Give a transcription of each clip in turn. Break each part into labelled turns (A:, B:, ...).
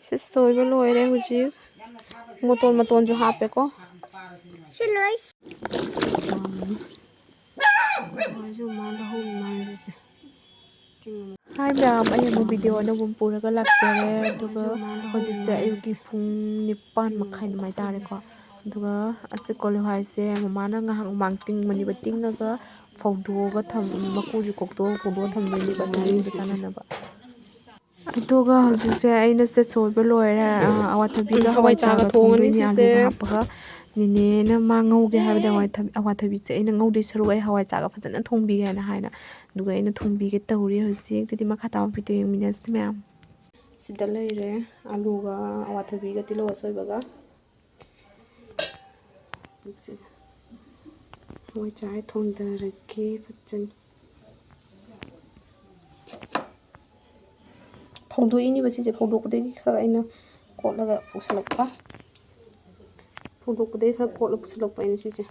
A: Sistoiba loire hujik. Moton jo hape ko.
B: Silois.
A: Hai ma'am, ay mo video na bumpura ka lakjare duga hojikse ayuki phung nipan makhai namai tare ko duga ase kolu haise mamana ngahang mangting mani bating naga phaudo ga tham makuji kokto phaudo tham ni ba sinjin ba sana na ba aduga hojikse aina se soiba loire awathabi ga hawai chaga thongani ni alu ga hapaga nine na mangauge habda awathabi se aina ngaudi saru ai hawai chaga fajana thongbi ga na haina duga aina thongbi ge tawri hojik tadi makha taw video yang minas ma'am sida leire alu ga awathabi ga tilo soiba ga hawai chai thongda ke fajan phaudo ini ba sije phaudo ko degi khara aina kotlaga pusalakpa phaudo ko degi khara kotla pusalakpa aina sije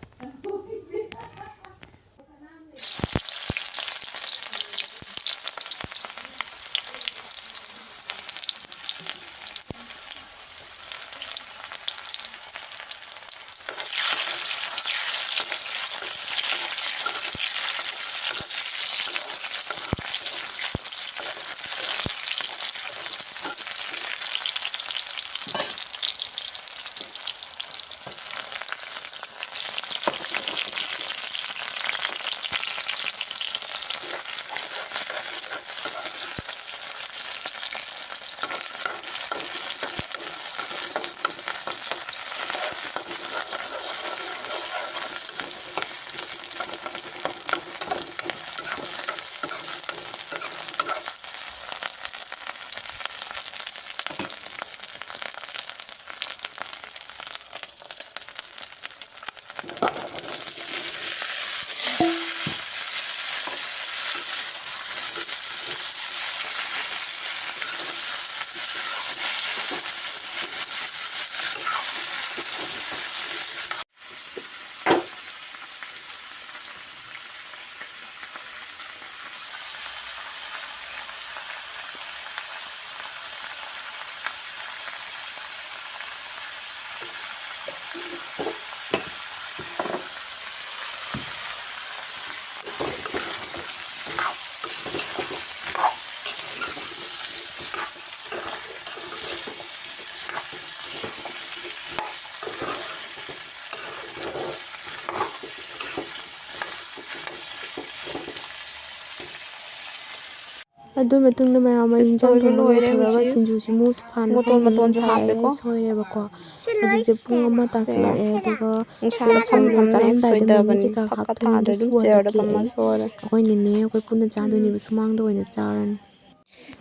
A: adu matungna mayam injang thongba loitharaga sinju simu sukhan moton jo hape ko soire ba ko hojik je pung ama tasla e duga sala phanglo chalam dai de mami ka khap thon da dum chair da pamma sore koi nine koi puna cha do ni bu sumang do ina charan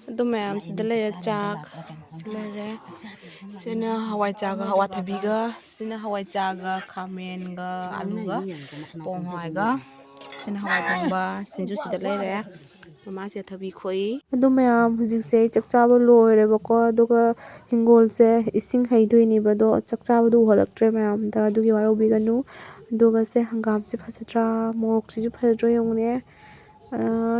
A: adu mayam sida le chak silare sina hawai chaga awathabi ga sina hawai chaga khamen ga alu ga ponghai ga sina hawai thongba sinju sida lere mama se thabi khoi adu mayam hujik se chakchaba loire bako aduga hingol se ising haidoi ni bado chakchaba du holaktre mayam da adugi wayo biganu aduga se hangam se phasatra mok si ju phasatra yongne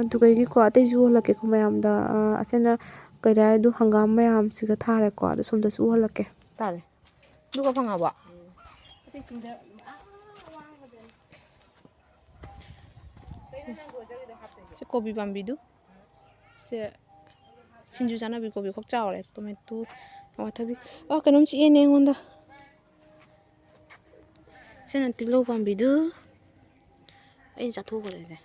A: aduga gi ko ate ju holake ko mayam da asena kaida du hangam mayam siga thare ko adu somda su holake tare duga phangaba se kobi bambidu se sinju jana bi kobi khok chawre tomato awathabi kanom chi ene ngonda se nan tilo bambidu ai jatho gore se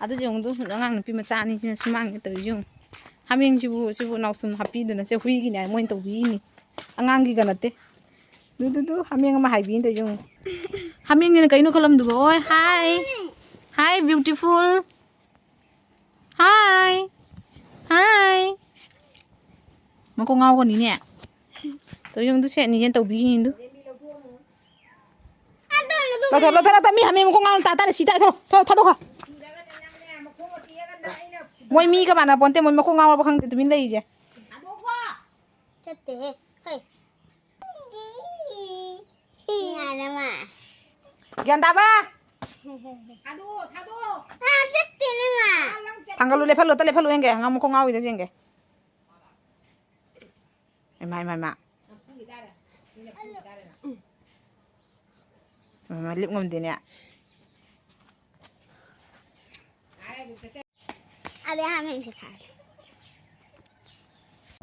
A: adu jongdu ngang nupi macha ni sina sumang to jong haming sibu nausum happy dana se hui gi na moin to wi ni angang gi ganate du haming ma haibi to jong haming ni kaino khalam du oi hi beautiful hi mako ngau ko ni ne to jong du se ni jen to bi hindu lo thara mi haming mako ngau ta si ta tha do kha moi mi ka mana ponte moi mako ngau ba khang tu min lei je
B: Chatte hey. Ngana ma.
A: Gyan ta ba
C: Tanggal lu level yang gak ngamu kok ngawi dah sih mak lip ngom din ya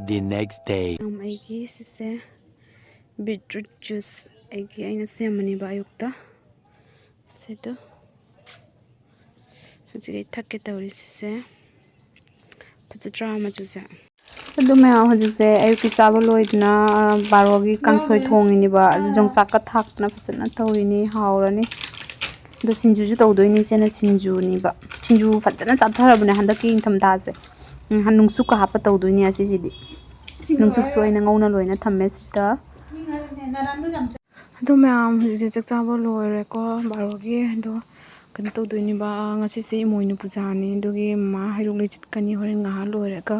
D: The next day.
A: Aigi sise beetroot juice aigi aina semani ba ayukta sedo hujige thakke tawri sise pachatra ma juice adu me hujise ayuki chaba loidna barogi kangsoi thongini ba jong chakka thakna pachana tawini haurani do sinju ju tawdoini sena sinju ni ba sinju pachana chatharabune handaki ingtham dase hanungsu ka hapa tawdoini asisidi nungsuk soina ngona loina thamme sita ado ma'am hujise chakchaba loire ko barogi do kan tawdoini ba ngasi se Emoinu Puja ni dogi ma hairukle chitkani horen nga loire ka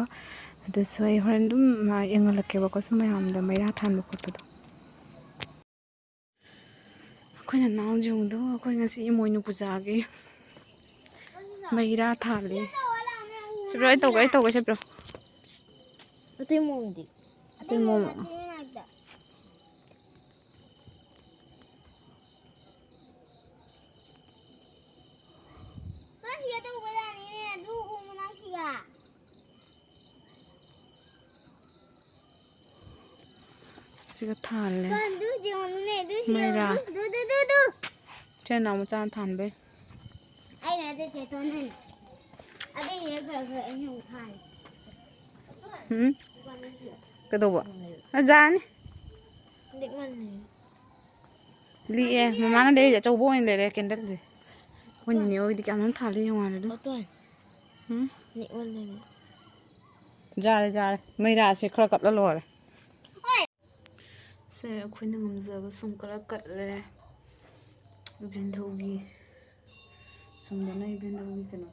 A: ado soi horen dum ma engalake ba ko sumay amda maira thanba khotdo akoina naw jungdo akoi ngasi Emoinu Puja gi maira thali sebro ai tawga sebro
B: Ate mom
A: siga thale maira chena mo chan than be cái đồ bộ ra nè đi mà nó đây để châu bôi để cái đất gì con nhiều đi cảm thả đi ngoài này đó ra đây mấy ra sẽ khơi cặp đó rồi sẽ khuyên ngầm giờ và sung cái cật lên viên thâu ghi sung đó này viên thâu ghi cái nó